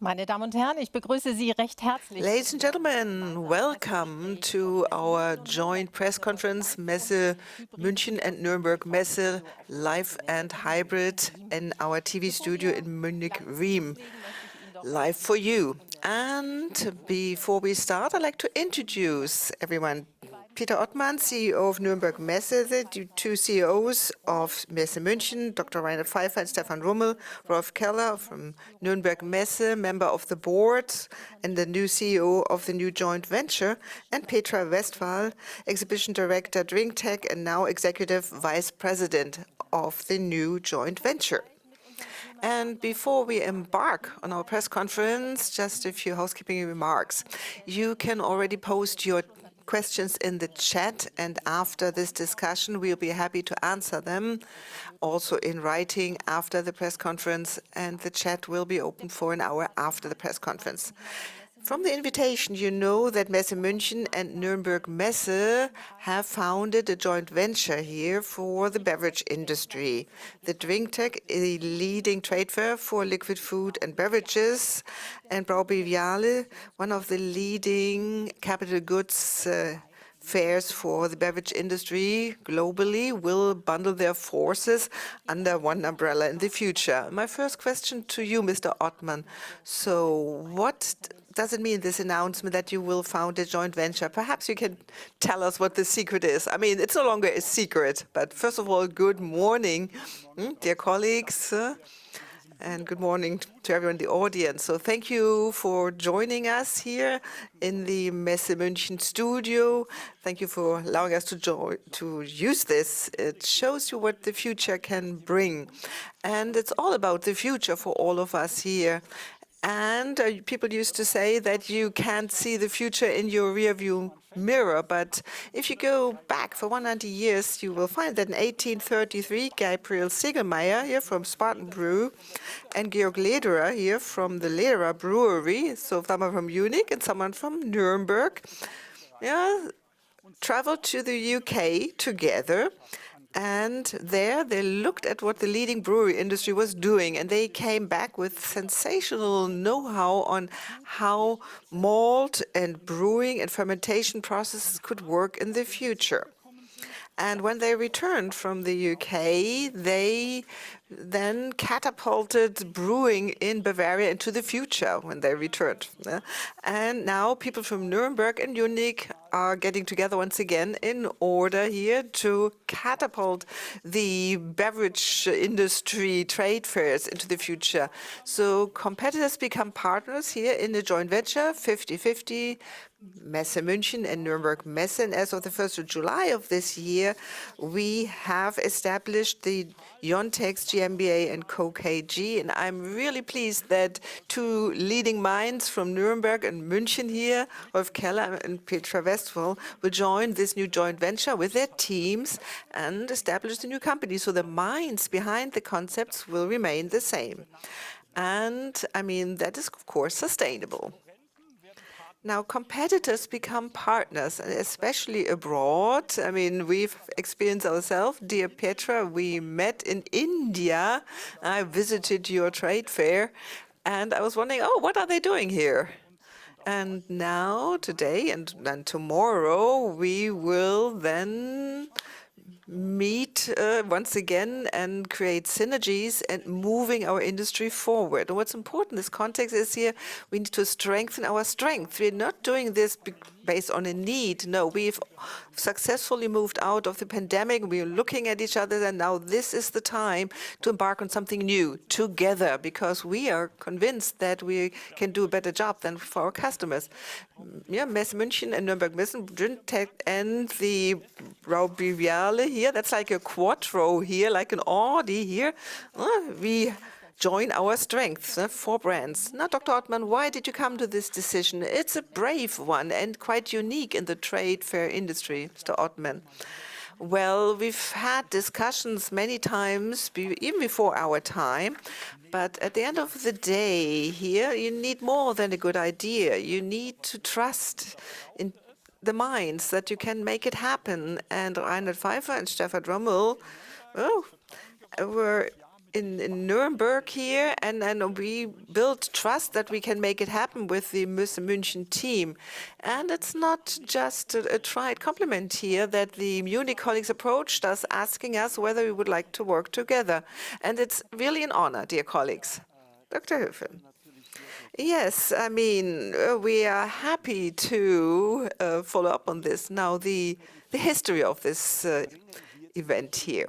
Meine Damen und Herren, ich begrüße Sie recht herzlich. Ladies and gentlemen, welcome to our joint press conference, Messe München and Nuremberg Messe, live and hybrid in our TV studio in Munich, Riem, live for you. And before we start, I'd like to introduce everyone. Peter Ottmann, CEO of Nuremberg Messe, the two CEOs of Messe München, Dr. Reinhard Pfeiffer and Stefan Rummel, Rolf Keller from Nuremberg Messe, member of the board and the new CEO of the new joint venture, and Petra Westphal, exhibition director, drinktec, and now executive vice president of the new joint venture. And before we embark on our press conference, just a few housekeeping remarks. You can already post your questions in the chat, and after this discussion, we'll be happy to answer them, also in writing after the press conference, and the chat will be open for an hour after the press conference. From the invitation, you know that Messe München and Nuremberg Messe have founded a joint venture here for the beverage industry. The drinktec, a leading trade fair for liquid food and beverages, and BrauBeviale, one of the leading capital goods fairs for the beverage industry globally, will bundle their forces under one umbrella in the future. My first question to you, Mr. Ottmann. So what does it mean, this announcement that you will found a joint venture? Perhaps you can tell us what the secret is. I mean, it's no longer a secret, but first of all, good morning, dear colleagues, and good morning to everyone in the audience. So thank you for joining us here in the Messe München studio. Thank you for allowing us to use this. It shows you what the future can bring. And it's all about the future for all of us here. And people used to say that you can't see the future in your rearview mirror, but if you go back for 100 years, you will find that in 1833, Gabriel Segelmeier here from Spartan Brew and Georg Lederer here from the Lederer Brewery, so someone from Munich and someone from Nuremberg, traveled to the UK together. And there they looked at what the leading brewery industry was doing, and they came back with sensational know-how on how malt and brewing and fermentation processes could work in the future. And when they returned from the UK, they then catapulted brewing in Bavaria into the future when they returned. And now people from Nuremberg and Munich are getting together once again in order here to catapult the beverage industry trade fairs into the future. So competitors become partners here in the joint venture, 50-50, Messe München and Nuremberg Messe. And as of the 1st of July of this year, we have established the YONTEX GmbH and Co. KG. And I'm really pleased that two leading minds from Nuremberg and München here, Rolf Keller and Petra Westphal, will join this new joint venture with their teams and establish the new company. So the minds behind the concepts will remain the same. And I mean, that is, of course, sustainable. Now, competitors become partners, and especially abroad. I mean, we've experienced ourselves. Dear Petra, we met in India. I visited your trade fair, and I was wondering, oh, what are they doing here? And now, today and tomorrow, we will then meet once again and create synergies and moving our industry forward. And what's important in this context is here we need to strengthen our strength. We're not doing this based on a need. No, we've successfully moved out of the pandemic. We're looking at each other, and now this is the time to embark on something new together, because we are convinced that we can do a better job than for our customers. Yeah, Messe München and Nuremberg Messe, drinktec and the BrauBeviale here, that's like a quattro here, like an Audi here. We join our strengths, 4 brands. Now, Dr. Ottmann, why did you come to this decision? It's a brave one and quite unique in the trade fair industry, Mr. Ottmann. Well, we've had discussions many times, even before our time, but at the end of the day here, you need more than a good idea. You need to trust in the minds that you can make it happen. And Reinhard Pfeiffer and Stefan Rummel were in Nuremberg here, and we built trust that we can make it happen with the Messe München team. And it's not just a trite compliment here that the Munich colleagues approached us asking us whether we would like to work together. And it's really an honor, dear colleagues. Dr. Höfen. Yes, I mean, we are happy to follow up on this. Now, the history of this event here.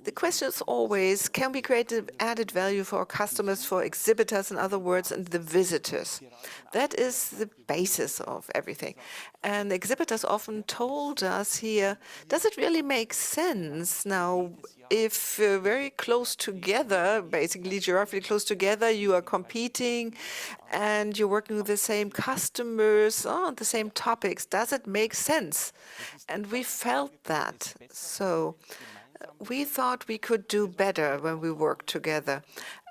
The question is always, can we create added value for our customers, for exhibitors, in other words, and the visitors? That is the basis of everything. And exhibitors often told us here, does it really make sense now if very close together, basically geographically close together, you are competing and you're working with the same customers on the same topics? Does it make sense? And we felt that. So we thought we could do better when we worked together.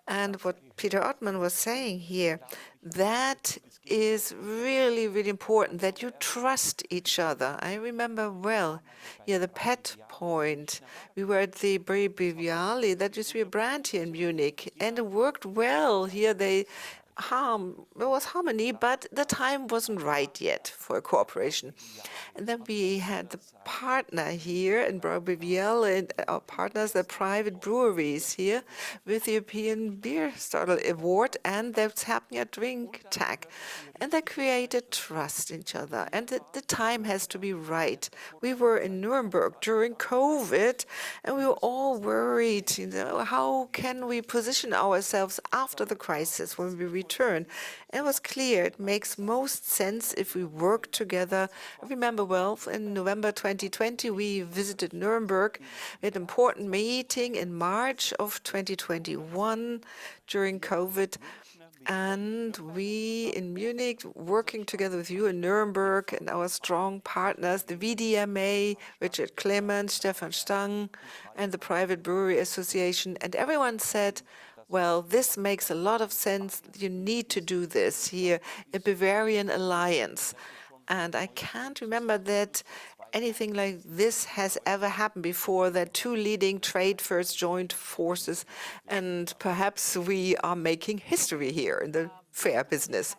And what Peter Ottman was saying here, that is really, really important, that you trust each other. I remember well, the pet point. We were at the BrauBeviale, that used to be a brand here in Munich, and it worked well. Here there was harmony, but the time wasn't right yet for a cooperation. And then we had the partner here in BrauBeviale, and our partners, the private breweries here, with the European Beer Star Award, and that's happening at drinktec. And they created trust in each other, and the time has to be right. We were in Nuremberg during COVID, and we were all worried, how can we position ourselves after the crisis when we return? And it was clear it makes most sense if we work together. I remember well, in November 2020, we visited Nuremberg. We had an important meeting in March of 2021 during COVID. And we in Munich, working together with you in Nuremberg and our strong partners, the VDMA, Richard Clement, Stefan Stang, and the Private Brewery Association, and everyone said, well, this makes a lot of sense. You need to do this here, a Bavarian alliance. And I can't remember that anything like this has ever happened before, that two leading trade fairs joined forces, and perhaps we are making history here in the fair business.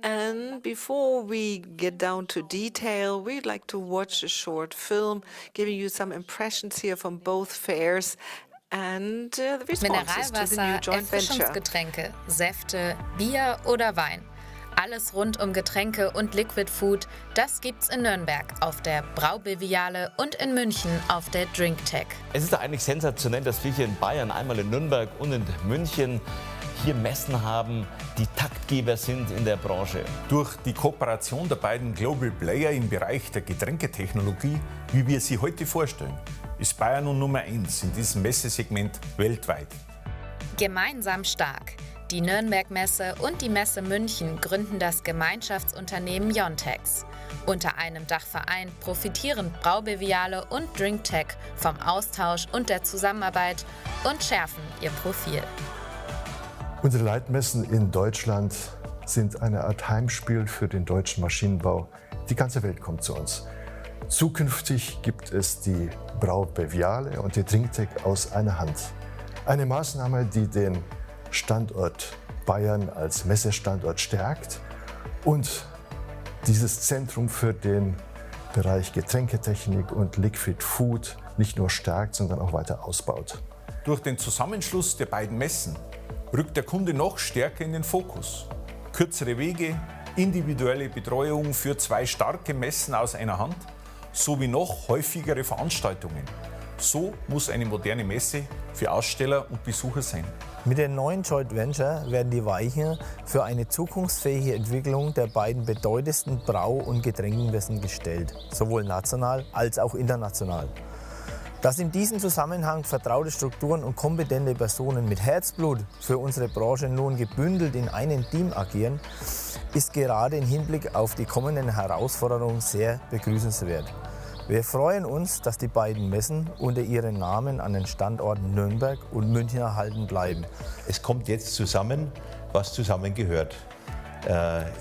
And before we get down to detail, we'd like to watch a short film, giving you some impressions here from both fairs and the responses to the new joint venture. Erfrischungsgetränke, Säfte, Bier oder Wein. Alles rund um Getränke und Liquid Food, das gibt's in Nürnberg auf der BrauBeviale und in München auf der drinktec. Es ist doch eigentlich sensationell, dass wir hier in Bayern, einmal in Nürnberg und in München, hier Messen haben, die Taktgeber sind in der Branche. Durch die Kooperation der beiden Global Player im Bereich der Getränketechnologie, wie wir sie heute vorstellen, ist Bayern nun Nummer 1 in diesem Messesegment weltweit. Gemeinsam stark. Die Nürnberg-Messe und die Messe München gründen das Gemeinschaftsunternehmen YONTEX. Unter einem Dachverein profitieren BrauBeviale und drinktec vom Austausch und der Zusammenarbeit und schärfen ihr Profil. Unsere Leitmessen in Deutschland sind eine Art Heimspiel für den deutschen Maschinenbau. Die ganze Welt kommt zu uns. Zukünftig gibt es die BrauBeviale und die drinktec aus einer Hand. Eine Maßnahme, die den Standort Bayern als Messestandort stärkt und dieses Zentrum für den Bereich Getränketechnik und Liquid Food nicht nur stärkt, sondern auch weiter ausbaut. Durch den Zusammenschluss der beiden Messen rückt der Kunde noch stärker in den Fokus. Kürzere Wege, individuelle Betreuung für zwei starke Messen aus einer Hand sowie noch häufigere Veranstaltungen. So muss eine moderne Messe für Aussteller und Besucher sein. Mit der neuen Joint Venture werden die Weichen für eine zukunftsfähige Entwicklung der beiden bedeutendsten Brau- und Getränkemessen gestellt, sowohl national als auch international. Dass in diesem Zusammenhang vertraute Strukturen und kompetente Personen mit Herzblut für unsere Branche nun gebündelt in einem Team agieren, ist gerade im Hinblick auf die kommenden Herausforderungen sehr begrüßenswert. Wir freuen uns, dass die beiden Messen unter ihren Namen an den Standorten Nürnberg und München erhalten bleiben. Es kommt jetzt zusammen, was zusammengehört.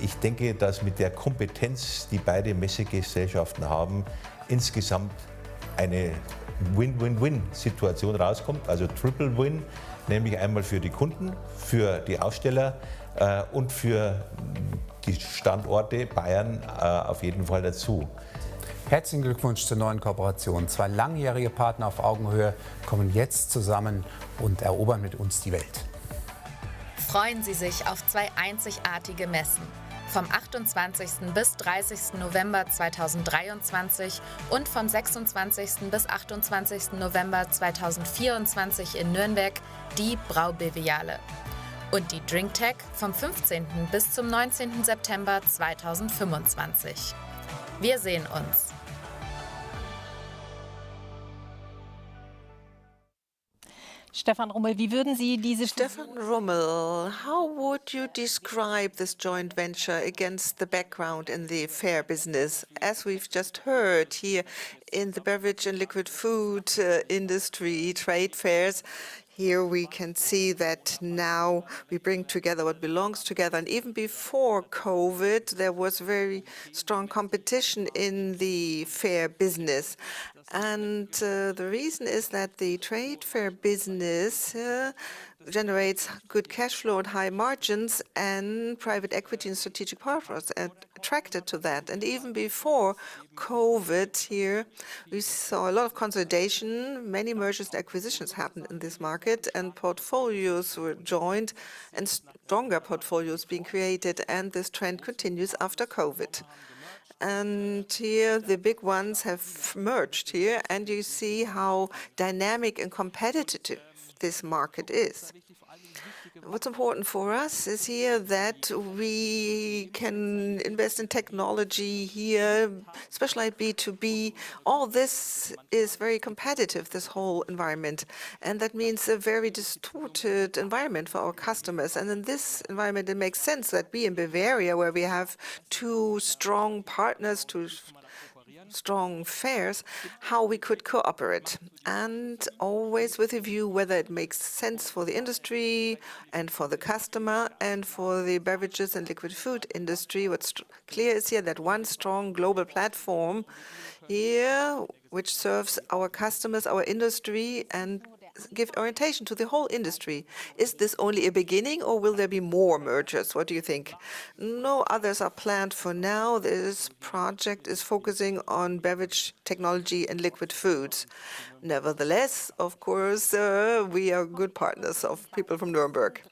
Ich denke, dass mit der Kompetenz, die beide Messegesellschaften haben, insgesamt eine Win-Win-Win-Situation rauskommt, also Triple Win. nämlich einmal für die Kunden, für die Aussteller und für die Standorte Bayern auf jeden Fall dazu. Herzlichen Glückwunsch zur neuen Kooperation. Zwei langjährige Partner auf Augenhöhe kommen jetzt zusammen und erobern mit uns die Welt. Freuen Sie sich auf zwei einzigartige Messen. Vom 28. bis 30. November 2023 und vom 26. bis 28. November 2024 in Nürnberg die BrauBeviale. Und die drinktec vom 15. bis zum 19. September 2025. Wir sehen uns. Stefan Rummel, wie würden Sie diese... Stefan Rummel, how would you describe this joint venture against the background in the fair business? As we've just heard here in the beverage and liquid food industry trade fairs, here we can see that now we bring together what belongs together. And even before COVID, there was very strong competition in the fair business. And the reason is that the trade fair business generates good cash flow and high margins, and private equity and strategic partners are attracted to that. And even before COVID here, we saw a lot of consolidation. Many mergers and acquisitions happened in this market, and portfolios were joined and stronger portfolios being created. And this trend continues after COVID. And here the big ones have merged here, and you see how dynamic and competitive this market is. What's important for us is here that we can invest in technology here, especially B2B. All this is very competitive, this whole environment. And that means a very distorted environment for our customers. And in this environment, it makes sense that we in Bavaria, where we have two strong partners, two strong fairs, how we could cooperate, and always with a view whether it makes sense for the industry and for the customer and for the beverages and liquid food industry. What's clear is here that one strong global platform here, which serves our customers, our industry, and give orientation to the whole industry. Is this only a beginning, or will there be more mergers? What do you think? No others are planned for now. This project is focusing on beverage technology and liquid foods. Nevertheless, of course, we are good partners of people from Nuremberg.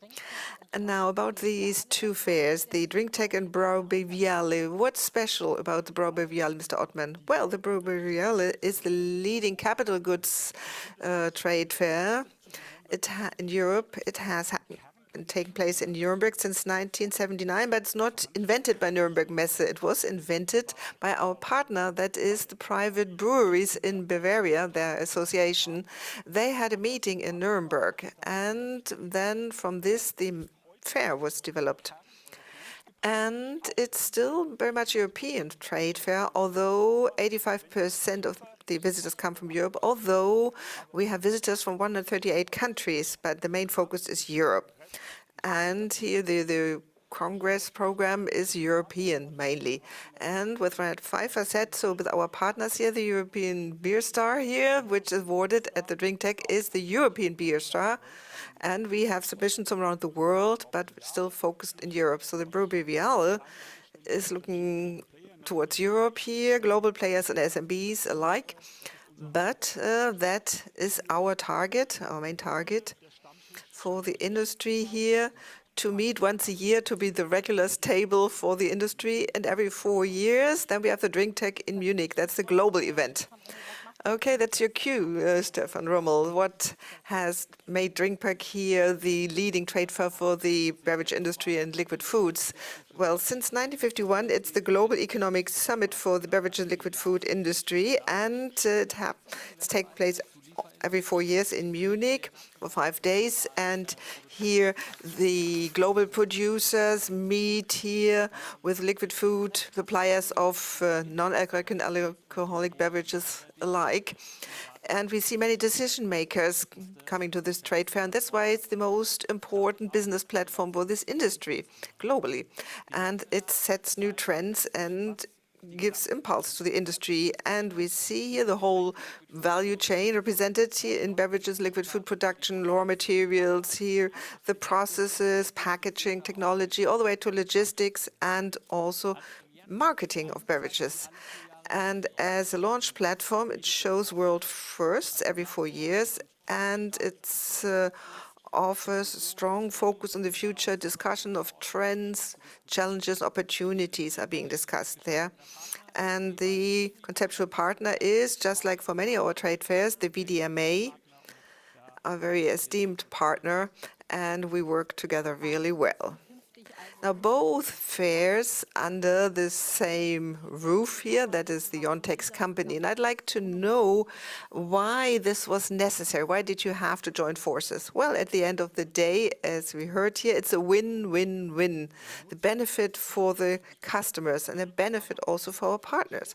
And now about these two fairs, the drinktec and BrauBeviale. What's special about the BrauBeviale, Mr. Ottmann? Well, the BrauBeviale is the leading capital goods trade fair in Europe. It has been taking place in Nuremberg since 1979, but it's not invented by Nuremberg Messe. It was invented by our partner, that is the private breweries in Bavaria, their association. They had a meeting in Nuremberg, and then from this the fair was developed. And it's still very much European trade fair, although 85% of the visitors come from Europe, although we have visitors from 138 countries, but the main focus is Europe. And here the Congress program is European mainly. And with Red Pfeiffer said, so with our partners here, the European Beer Star here, which is awarded at the drinktec, is the European Beer Star. And we have submissions from around the world, but still focused in Europe. So the BrauBeviale is looking towards Europe here, global players and SMBs alike. But that is our target, our main target for the industry here, to meet once a year, to be the regular table for the industry. And every 4 years, then we have the drinktec in Munich. That's the global event. Okay, that's your cue, Stefan Rummel. What has made drinktec here the leading trade fair for the beverage industry and liquid foods? Well, since 1951, it's the global economic summit for the beverage and liquid food industry, and it's takes place every 4 years in Munich for 5 days. And here the global producers meet here with liquid food suppliers of non-alcoholic and alcoholic beverages alike. And we see many decision makers coming to this trade fair, and that's why it's the most important business platform for this industry globally. And it sets new trends and gives impulse to the industry. And we see here the whole value chain represented here in beverages, liquid food production, raw materials here, the processes, packaging, technology, all the way to logistics and also marketing of beverages. And as a launch platform, it shows world firsts every 4 years, and it's offers a strong focus on the future. Discussion of trends, challenges, opportunities are being discussed there. And the conceptual partner is, just like for many of our trade fairs, the VDMA, a very esteemed partner, and we work together really well. Now, both fairs under the same roof here, that is the YONTEX company. And I'd like to know why this was necessary. Why did you have to join forces? Well, at the end of the day, as we heard here, it's a win-win-win. The benefit for the customers and a benefit also for our partners.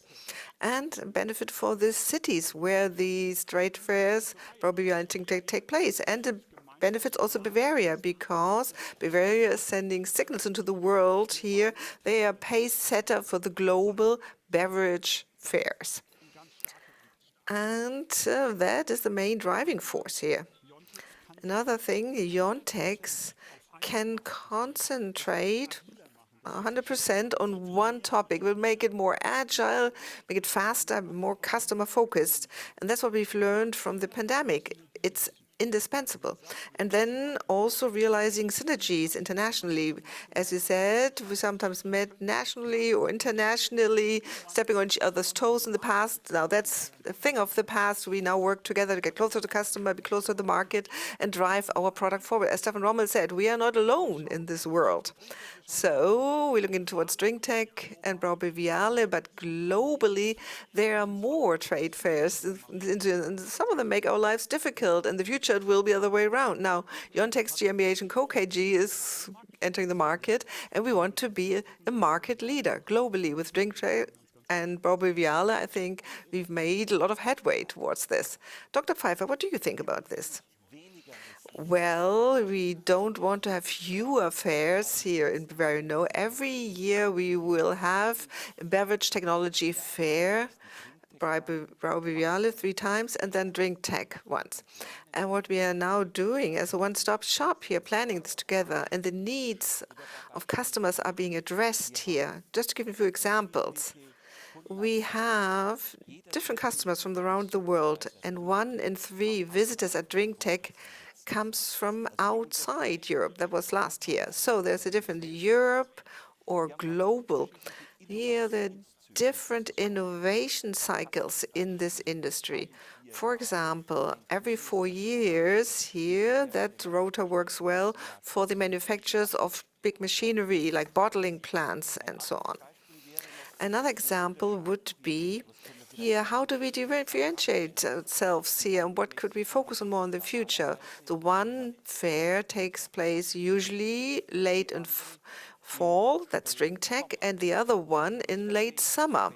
And a benefit for the cities where these trade fairs, BrauBeviale and drinktec, take place. And a benefits also Bavaria, because Bavaria is sending signals into the world here. They are pace setter for the global beverage fairs. And that is the main driving force here. Another thing, YONTEX can concentrate 100% on one topic. We'll make it more agile, make it faster, more customer focused. And that's what we've learned from the pandemic. It's indispensable. And then also realizing synergies internationally. As you said, we sometimes met nationally or internationally, stepping on each other's toes in the past. Now that's a thing of the past. We now work together to get closer to the customer, be closer to the market, and drive our product forward. As Stefan Rommel said, we are not alone in this world. So we're looking towards drinktec and BrauBeviale, but globally there are more trade fairs, and some of them make our lives difficult. In the future, it will be the other way around. Now, YONTEX, GmbH, and Co. KG is entering the market, and we want to be a market leader globally with drinktec and BrauBeviale. I think we've made a lot of headway towards this. Dr. Pfeiffer, what do you think about this? Well, we don't want to have fewer fairs here in Bavaria. No, every year we will have a beverage technology fair, BrauBeviale 3 times, and then drinktec once. And what we are now doing as a one-stop shop here, planning this together, and the needs of customers are being addressed here. Just to give you a few examples. We have different customers from around the world, and 1 in 3 visitors at drinktec comes from outside Europe. That was last year. So there's a different Europe or global. Here, there are different innovation cycles in this industry. For example, every 4 years here, that rota works well for the manufacturers of big machinery like bottling plants and so on. Another example would be here, how do we differentiate ourselves here, and what could we focus on more in the future? The one fair takes place usually late in fall, that's drinktec, and the other one in late summer.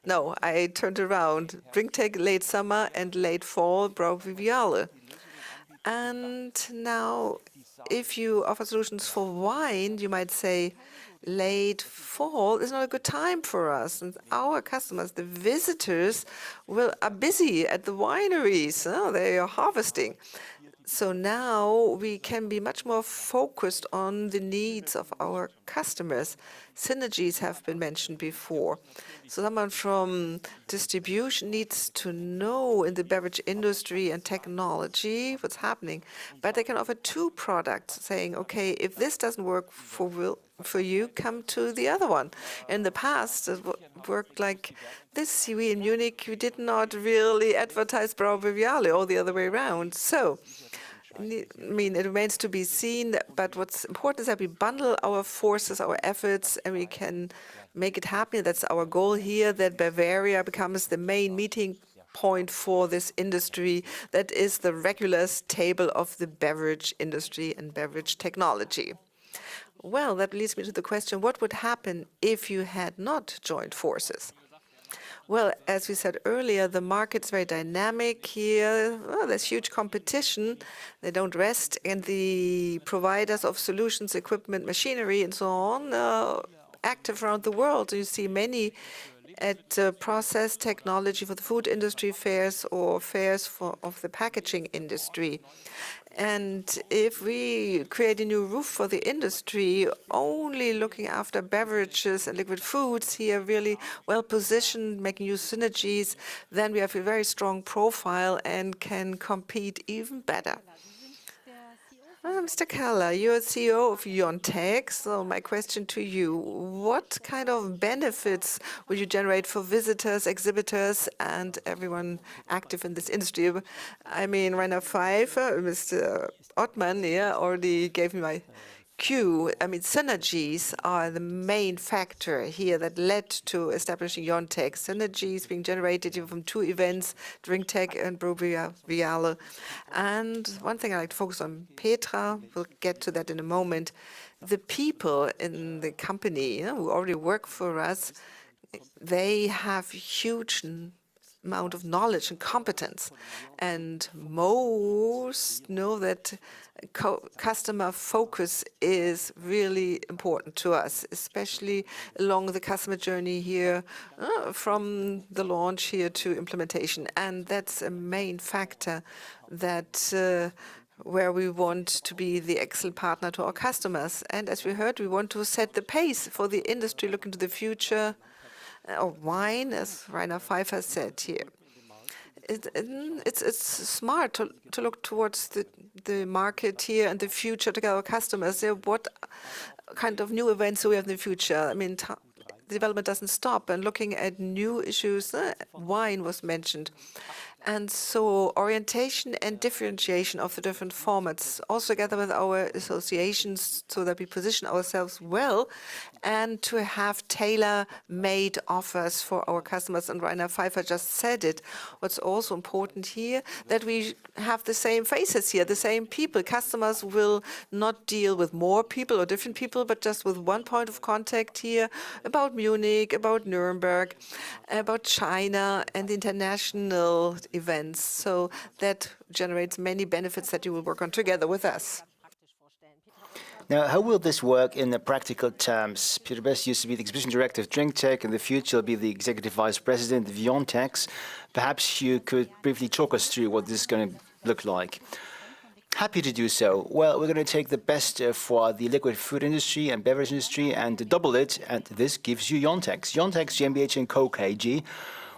No, I turned around. Drinktec late summer and late fall, BrauBeviale. And now, if you offer solutions for wine, you might say, late fall is not a good time for us. And our customers, the visitors, are busy at the wineries. They are harvesting. So now we can be much more focused on the needs of our customers. Synergies have been mentioned before. So someone from distribution needs to know in the beverage industry and technology what's happening. But they can offer 2 products, saying, okay, if this doesn't work for you, come to the other one. In the past, it worked like this. We in Munich, we did not really advertise BrauBeviale, or the other way around. So, I mean, it remains to be seen, but what's important is that we bundle our forces, our efforts, and we can make it happen. That's our goal here, that Bavaria becomes the main meeting point for this industry. That is the Regulus table of the beverage industry and beverage technology. Well, that leads me to the question, what would happen if you had not joined forces? Well, as we said earlier, the market's very dynamic here. Well, there's huge competition. They don't rest. And the providers of solutions, equipment, machinery, and so on, active around the world. You see many at process technology for the food industry fairs or fairs of the packaging industry. And if we create a new roof for the industry, only looking after beverages and liquid foods here, really well positioned, making use synergies, then we have a very strong profile and can compete even better. Mr. Keller, you're CEO of YONTEX, so my question to you, what kind of benefits will you generate for visitors, exhibitors, and everyone active in this industry? I mean, Rainer Pfeiffer, Mr. Ottmann already gave me my cue. I mean, synergies are the main factor here that led to establishing YONTEX. Synergies being generated from two events, drinktec and BrauBeviale. And one thing I like to focus on, Petra, we'll get to that in a moment. The people in the company who already work for us, they have huge amount of knowledge and competence. And most know that customer focus is really important to us, especially along the customer journey here, from the launch here to implementation. And that's a main factor that where we want to be the excellent partner to our customers. And as we heard, we want to set the pace for the industry looking to the future of wine, as Rainer Pfeiffer said here. It's smart to look towards the market here and the future to our customers. What kind of new events do we have in the future? I mean, the development doesn't stop. And looking at new issues, wine was mentioned. And so orientation and differentiation of the different formats, also together with our associations so that we position ourselves well and to have tailor-made offers for our customers. And Rainer Pfeiffer just said it. What's also important here, that we have the same faces here, the same people. Customers will not deal with more people or different people, but just with one point of contact here about Munich, about Nuremberg, about China and international events. So that generates many benefits that you will work on together with us. Now, how will this work in the practical terms? Peter Best used to be the exhibition director of drinktec. In the future, he'll be the executive vice president of YONTEX. Perhaps you could briefly talk us through what this is going to look like. Happy to do so. Well, we're going to take the best for the liquid food industry and beverage industry and double it, and this gives you YONTEX. YONTEX GmbH & Co. KG.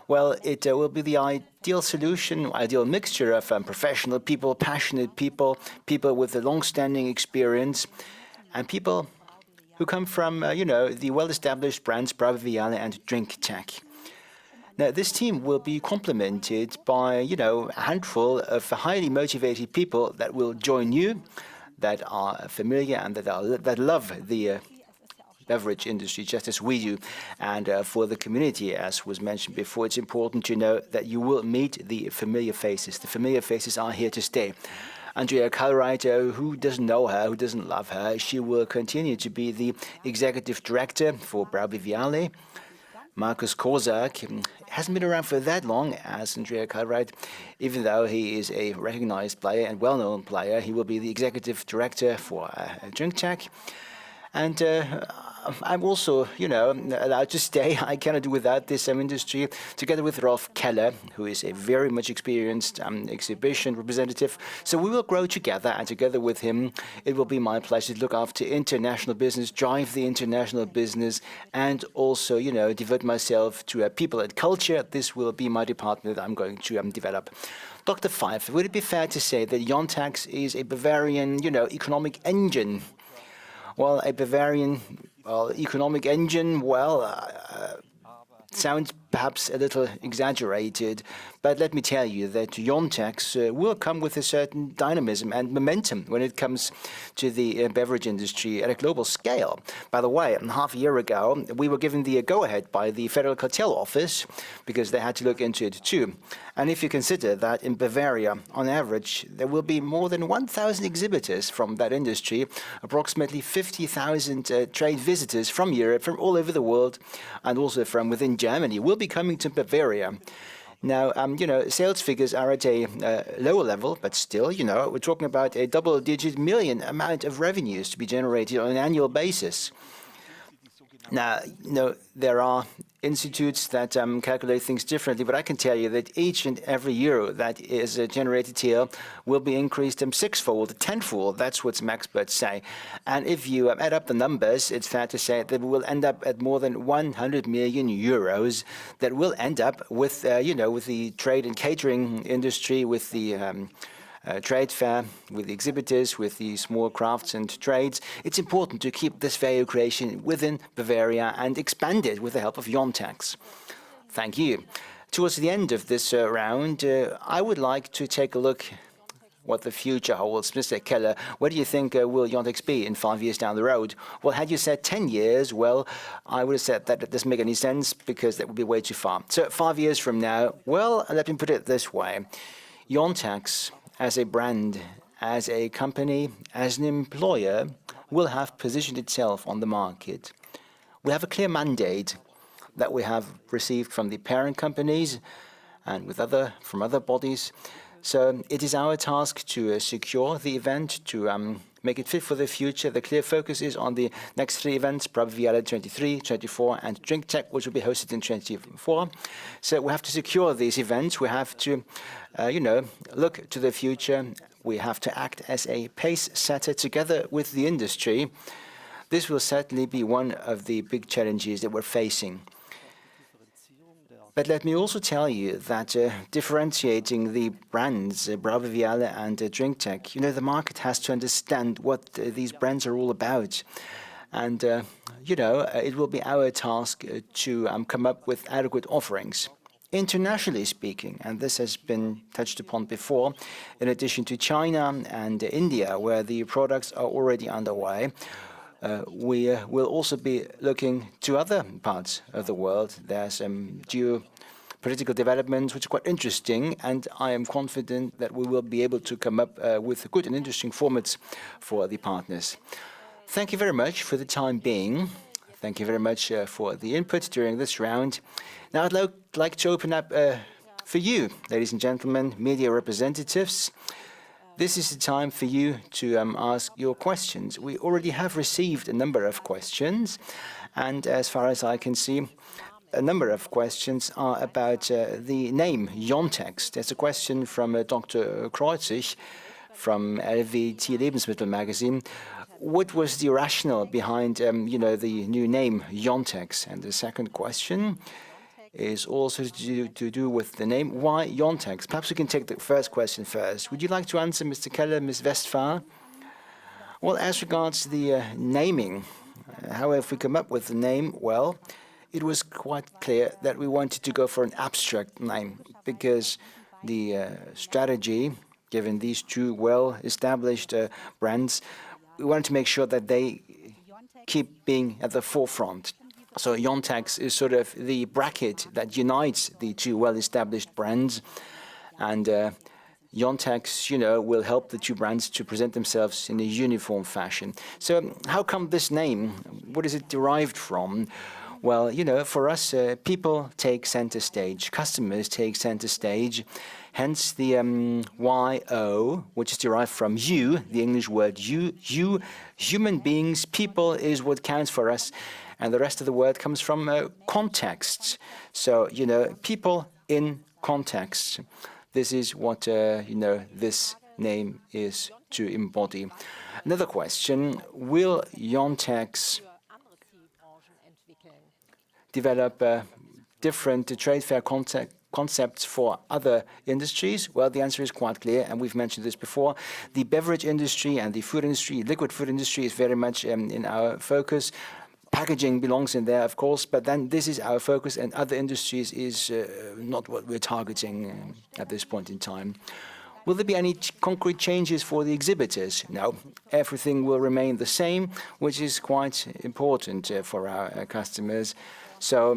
Well, it will be the ideal solution, ideal mixture of professional people, passionate people, people with a long-standing experience, and people who come from, the well-established brands BrauBeviale and drinktec. Now, this team will be complemented by, a handful of highly motivated people that will join you, that are familiar and that love the beverage industry just as we do. And for the community, as was mentioned before, it's important to know that you will meet the familiar faces. The familiar faces are here to stay. Andrea Kalreiter, who doesn't know her, who doesn't love her, she will continue to be the executive director for BrauBeviale. Markus Kozak hasn't been around for that long as Andrea Kalreiter. Even though he is a recognized player and well-known player, he will be the executive director for drinktec. And I'm also, allowed to stay. I cannot do without this industry, together with Rolf Keller, who is a very much experienced exhibition representative. So we will grow together, and together with him, it will be my pleasure to look after international business, drive the international business, and also, devote myself to people and culture. This will be my department that I'm going to develop. Dr. Pfeiffer, would it be fair to say that YONTEX is a Bavarian, economic engine? Well, a Bavarian economic engine, sounds perhaps a little exaggerated, but let me tell you that YONTEX will come with a certain dynamism and momentum when it comes to the beverage industry at a global scale. By the way, half a year ago, we were given the go-ahead by the Federal Cartel Office because they had to look into it too. And if you consider that in Bavaria, on average, there will be more than 1,000 exhibitors from that industry, approximately 50,000 trade visitors from Europe, from all over the world, and also from within Germany will be coming to Bavaria. Now, sales figures are at a lower level, but still, we're talking about a double-digit million amount of revenues to be generated on an annual basis. Now, there are institutes that calculate things differently, but I can tell you that each and every euro that is generated here will be increased sixfold, tenfold. That's what some experts say. And if you add up the numbers, it's fair to say that we will end up at more than 100 million euros that will end up with, with the trade and catering industry, with the trade fair, with the exhibitors, with the small crafts and trades. It's important to keep this value creation within Bavaria and expand it with the help of YONTEX. Thank you. Towards the end of this round, I would like to take a look what the future holds. Mr. Keller, where do you think will YONTEX be in 5 years down the road? Well, had you said 10 years, well, I would have said that it doesn't make any sense because that would be way too far. So 5 years from now, well, let me put it this way. YONTEX, as a brand, as a company, as an employer, will have positioned itself on the market. We have a clear mandate that we have received from the parent companies and from other bodies. So it is our task to secure the event, to make it fit for the future. The clear focus is on the next 3 events, BrauBeviale 23, 24, and drinktec, which will be hosted in 24. So we have to secure these events. We have to, look to the future. We have to act as a pace setter together with the industry. This will certainly be one of the big challenges that we're facing. But let me also tell you that differentiating the brands, BrauBeviale and drinktec, the market has to understand what these brands are all about. And, it will be our task to come up with adequate offerings. Internationally speaking, and this has been touched upon before, in addition to China and India, where the products are already underway, we will also be looking to other parts of the world. There's geopolitical developments which are quite interesting, and I am confident that we will be able to come up with good and interesting formats for the partners. Thank you very much for the time being. Thank you very much for the input during this round. Now I'd like to open up for you, ladies and gentlemen, media representatives. This is the time for you to ask your questions. We already have received a number of questions, and as far as I can see, a number of questions are about the name YONTEX. There's a question from Dr. Kreuzig from LWT Lebensmittel magazine. What was the rationale behind, the new name YONTEX? And the second question is also to do with the name. Why YONTEX? Perhaps we can take the first question first. Would you like to answer, Mr. Keller, Ms. Westphal? Well, as regards the naming, how have we come up with the name? Well, it was quite clear that we wanted to go for an abstract name because the strategy, given these 2 well-established brands, we wanted to make sure that they keep being at the forefront. So YONTEX is sort of the bracket that unites the 2 well-established brands, and YONTEX, will help the 2 brands to present themselves in a uniform fashion. So how come this name? What is it derived from? Well, for us, people take center stage, customers take center stage, hence the YO, which is derived from you, the English word you, human beings, people is what counts for us. And the rest of the word comes from context. So, people in context. This is what, this name is to embody. Another question, will YONTEX develop different trade fair concepts for other industries? Well, the answer is quite clear, and we've mentioned this before. The beverage industry and the food industry, liquid food industry, is very much in our focus. Packaging belongs in there, of course, but then this is our focus, and other industries is not what we're targeting at this point in time. Will there be any concrete changes for the exhibitors? No, everything will remain the same, which is quite important for our customers. So,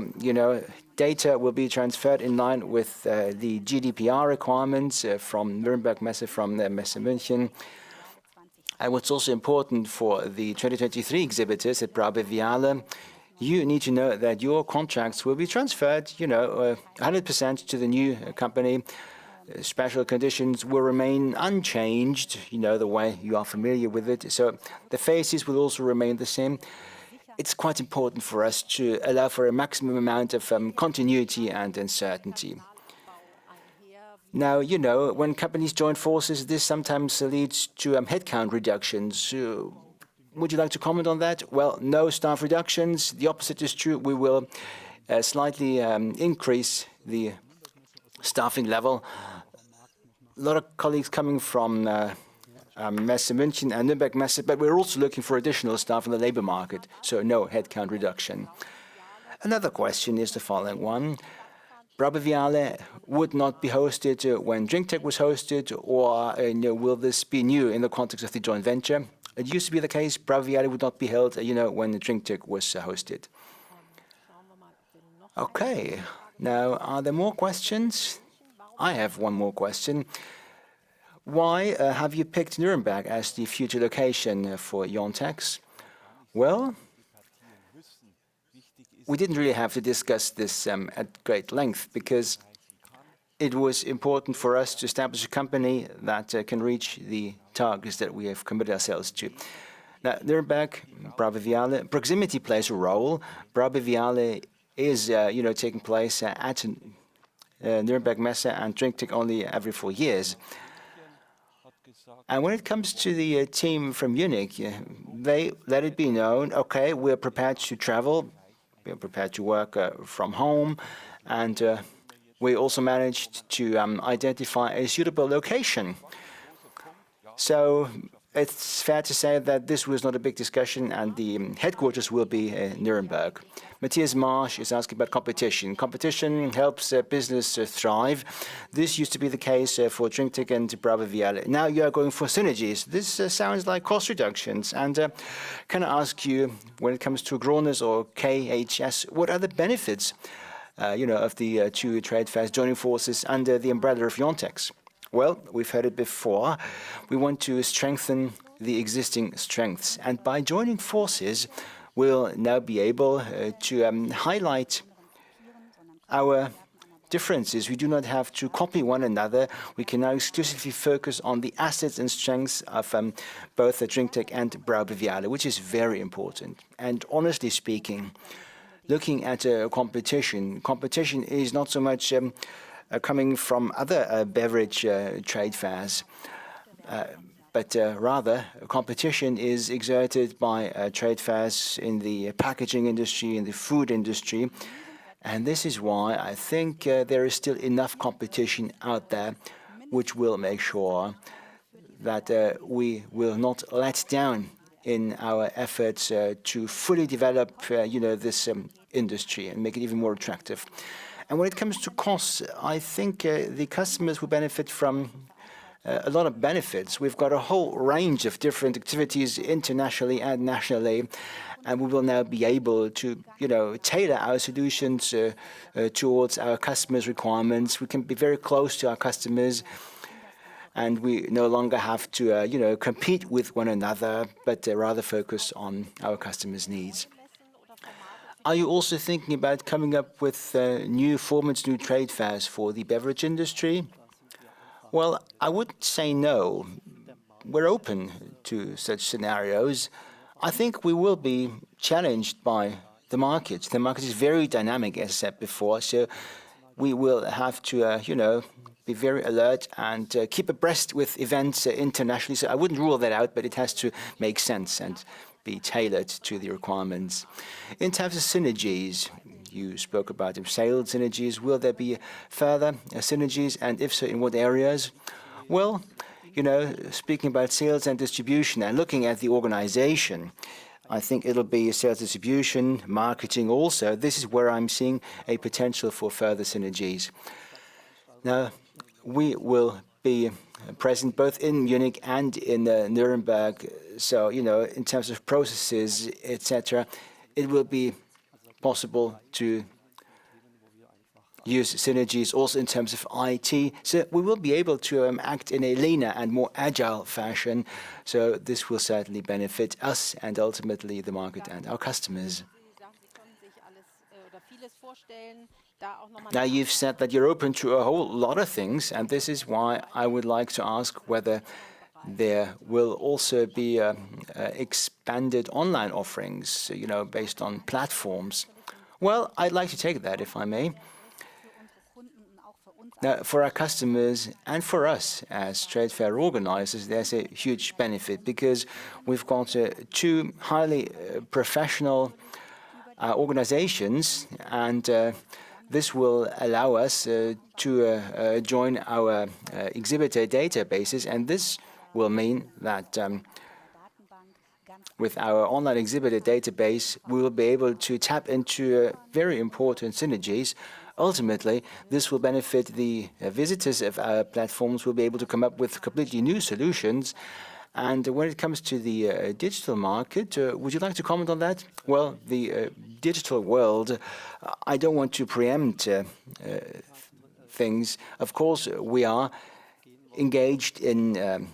data will be transferred in line with the GDPR requirements from Nuremberg Messe, from Messe München. And what's also important for the 2023 exhibitors at BrauBeviale, you need to know that your contracts will be transferred, 100% to the new company. Special conditions will remain unchanged, the way you are familiar with it. So the faces will also remain the same. it's quite important for us to allow for a maximum amount of continuity and uncertainty. Now, you know, when companies join forces, this sometimes leads to headcount reductions. Would you like to comment on that? Well, no staff reductions. The opposite is true. We will slightly increase the staffing level. A lot of colleagues coming from Messe München and Nuremberg Messe, but we're also looking for additional staff in the labor market, so no headcount reduction. Another question is the following one. BrauBeviale would not be hosted when drinktec was hosted, or will this be new in the context of the joint venture? It used to be the case BrauBeviale would not be held, when the drinktec was hosted. Okay, now are there more questions? I have one more question. Why have you picked Nuremberg as the future location for YONTEX? Well, we didn't really have to discuss this at great length because it was important for us to establish a company that can reach the targets that we have committed ourselves to. Now, Nuremberg, BrauBeviale, proximity plays a role. BrauBeviale is, taking place at Nuremberg Messe and drinktec only every 4 years. And when it comes to the team from Munich, they let it be known, okay, we're prepared to travel, we're prepared to work from home, and we also managed to identify a suitable location. So it's fair to say that this was not a big discussion, and the headquarters will be in Nuremberg. Matthias Marsch is asking about competition. Competition helps business thrive. This used to be the case for drinktec and BrauBeviale. Now you are going for synergies. This sounds like cost reductions. And can I ask you, when it comes to Grones or KHS, what are the benefits, of the two trade fairs joining forces under the umbrella of YONTEX? Well, we've heard it before. We want to strengthen the existing strengths. And by joining forces, we'll now be able to highlight our differences. We do not have to copy one another. We can now exclusively focus on the assets and strengths of both drinktec and BrauBeviale, which is very important. And honestly speaking, looking at competition is not so much coming from other beverage trade fairs, but rather competition is exerted by trade fairs in the packaging industry, in the food industry. And this is why I think there is still enough competition out there which will make sure that we will not let down in our efforts to fully develop this industry and make it even more attractive. And when it comes to costs, I think the customers will benefit from a lot of benefits. We've got a whole range of different activities internationally and nationally, and we will now be able to, tailor our solutions towards our customers' requirements. We can be very close to our customers, and we no longer have to, compete with one another, but rather focus on our customers' needs. Are you also thinking about coming up with new formats, new trade fairs for the beverage industry? Well, I wouldn't say no. We're open to such scenarios. I think we will be challenged by the market. The market is very dynamic, as I said before, so we will have to, be very alert and keep abreast with events internationally. So I wouldn't rule that out, but it has to make sense and be tailored to the requirements. In terms of synergies, you spoke about sales synergies. Will there be further synergies, and if so, in what areas? Well, speaking about sales and distribution and looking at the organization, I think it'll be sales distribution, marketing also. This is where I'm seeing a potential for further synergies. Now, we will be present both in Munich and in Nuremberg. So, in terms of processes, etc., it will be possible to use synergies also in terms of IT. So we will be able to act in a leaner and more agile fashion. So this will certainly benefit us and ultimately the market and our customers. Now, you've said that you're open to a whole lot of things, and this is why I would like to ask whether There will also be expanded online offerings, based on platforms. Well, I'd like to take that, if I may. Now, for our customers and for us as trade fair organizers, there's a huge benefit because we've got two highly professional organizations, and this will allow us to join our exhibitor databases, and this will mean that with our online exhibitor database, we will be able to tap into very important synergies. Ultimately, this will benefit the visitors of our platforms. We'll be able to come up with completely new solutions. And when it comes to the digital market, would you like to comment on that? Well, the digital world, I don't want to preempt things. Of course, we are engaged in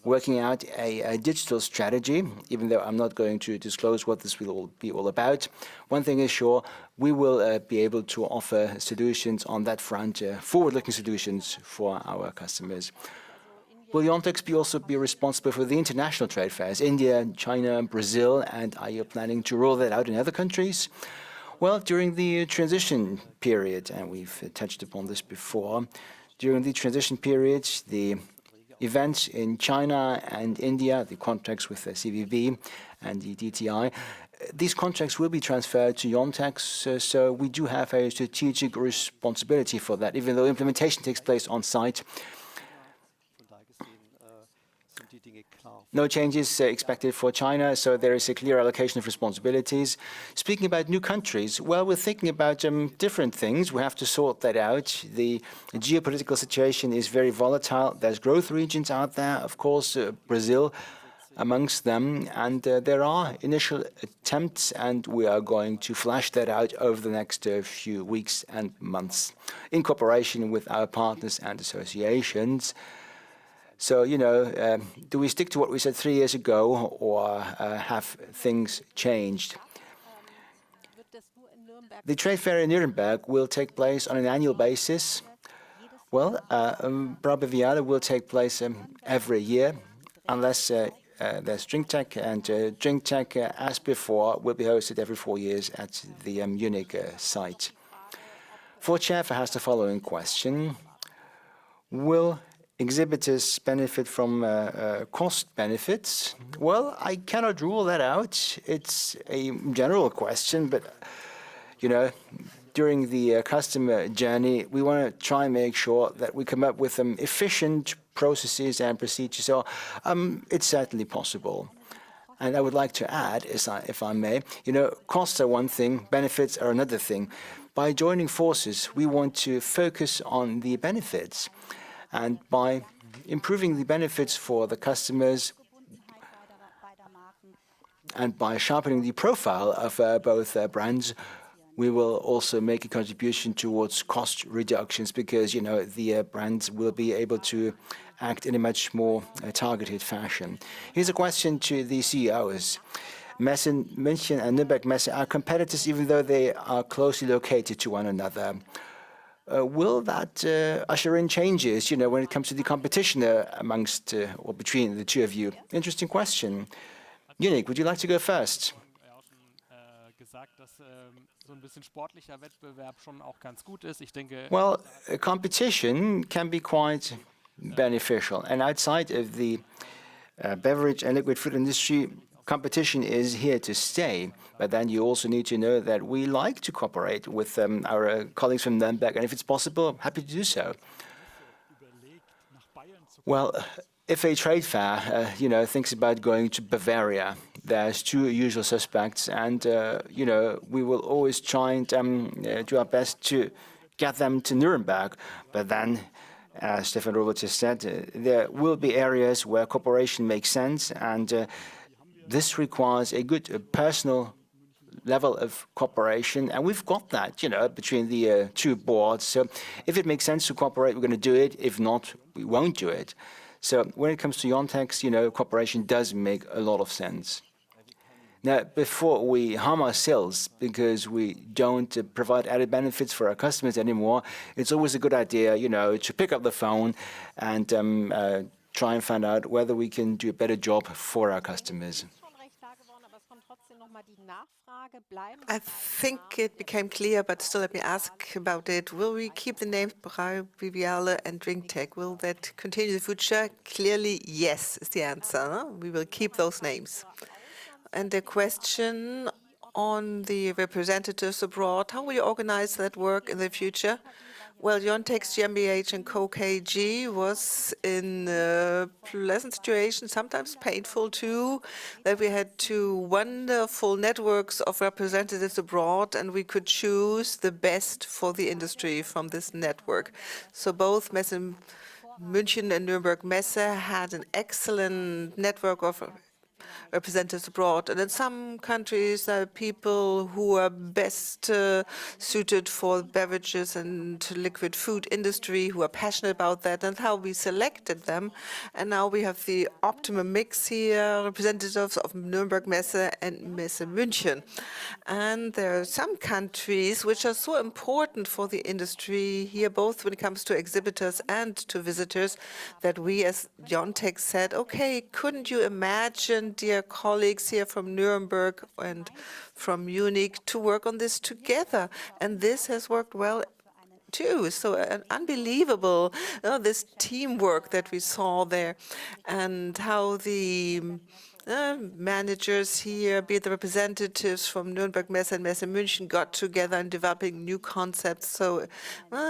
working out a digital strategy, even though I'm not going to disclose what this will be all about. One thing is sure, we will be able to offer solutions on that front, forward-looking solutions for our customers. Will YONTEX also be responsible for the international trade fairs, India, China, Brazil, and are you planning to roll that out in other countries? Well, during the transition period, and we've touched upon this before, during the transition period, the events in China and India, the contracts with the CVB and the DTI, these contracts will be transferred to YONTEX, so we do have a strategic responsibility for that, even though implementation takes place on site. No changes expected for China, so there is a clear allocation of responsibilities. Speaking about new countries, well, we're thinking about different things. We have to sort that out. The geopolitical situation is very volatile. There's growth regions out there, of course, Brazil amongst them, and there are initial attempts, and we are going to flesh that out over the next few weeks and months in cooperation with our partners and associations. So, do we stick to what we said 3 years ago, or have things changed? The trade fair in Nuremberg will take place on an annual basis. Well, BrauBeviale will take place every year, unless there's drinktec, and drinktec, as before, will be hosted every 4 years at the Munich site. For Chairfair has the following question. Will exhibitors benefit from cost benefits? Well, I cannot rule that out. It's a general question, but, during the customer journey, we want to try and make sure that we come up with efficient processes and procedures. So it's certainly possible. And I would like to add, if I may, costs are one thing, benefits are another thing. By joining forces, we want to focus on the benefits. And by improving the benefits for the customers and by sharpening the profile of both brands, we will also make a contribution towards cost reductions because, the brands will be able to act in a much more targeted fashion. Here's a question to the CEOs. Messen München and Nuremberg Messe are competitors even though they are closely located to one another. Will that usher in changes, when it comes to the competition amongst or between the two of you? Interesting question. Munich, would you like to go first? Well, competition can be quite beneficial. And outside of the beverage and liquid food industry, competition is here to stay. But then you also need to know that we like to cooperate with our colleagues from Nuremberg, and if it's possible, I'm happy to do so. Well, if a trade fair, thinks about going to Bavaria, there's two usual suspects, and, we will always try and do our best to get them to Nuremberg. But then, as Stefan Robert just said, there will be areas where cooperation makes sense, and this requires a good personal level of cooperation, and we've got that, between the two boards. So if it makes sense to cooperate, we're going to do it. If not, we won't do it. So when it comes to YONTEX, cooperation does make a lot of sense. Now, before we harm ourselves because we don't provide added benefits for our customers anymore, it's always a good idea, to pick up the phone and try and find out whether we can do a better job for our customers. I think it became clear, but still let me ask about it. Will we keep the names BrauBeviale and drinktec? Will that continue in the future? Clearly, yes, is the answer. Huh? We will keep those names. And the question on the representatives abroad, how will you organize that work in the future? Well, YONTEX, GmbH, and Co. KG was in a pleasant situation, sometimes painful too, that we had two wonderful networks of representatives abroad, and we could choose the best for the industry from this network. So both Messe München and Nuremberg Messe had an excellent network of representatives abroad. And in some countries, there are people who are best suited for beverages and liquid food industry, who are passionate about that, and how we selected them. And now we have the optimum mix here, representatives of Nuremberg Messe and Messe München. And there are some countries which are so important for the industry here, both when it comes to exhibitors and to visitors, that we as YONTEX said, okay, couldn't you imagine, dear colleagues here from Nuremberg and from Munich, to work on this together? And this has worked well too. So unbelievable, this teamwork that we saw there, and how the managers here, be it the representatives from Nuremberg Messe and Messe München, got together and developing new concepts. So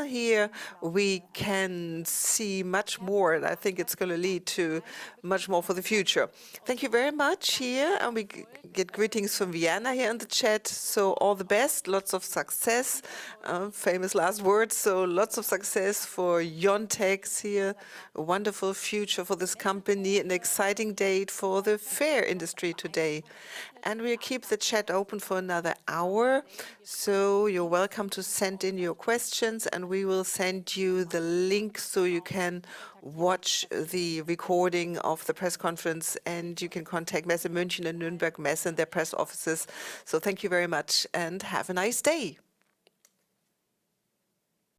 here we can see much more, and I think it's going to lead to much more for the future. Thank you very much here, and we get greetings from Vienna here in the chat. So all the best, lots of success, famous last words. So lots of success for YONTEX here, a wonderful future for this company, an exciting date for the fair industry today. And we'll keep the chat open for another hour. So you're welcome to send in your questions, and we will send you the link so you can watch the recording of the press conference, and you can contact Messe München and Nuremberg Messe and their press offices. So thank you very much and have a nice day.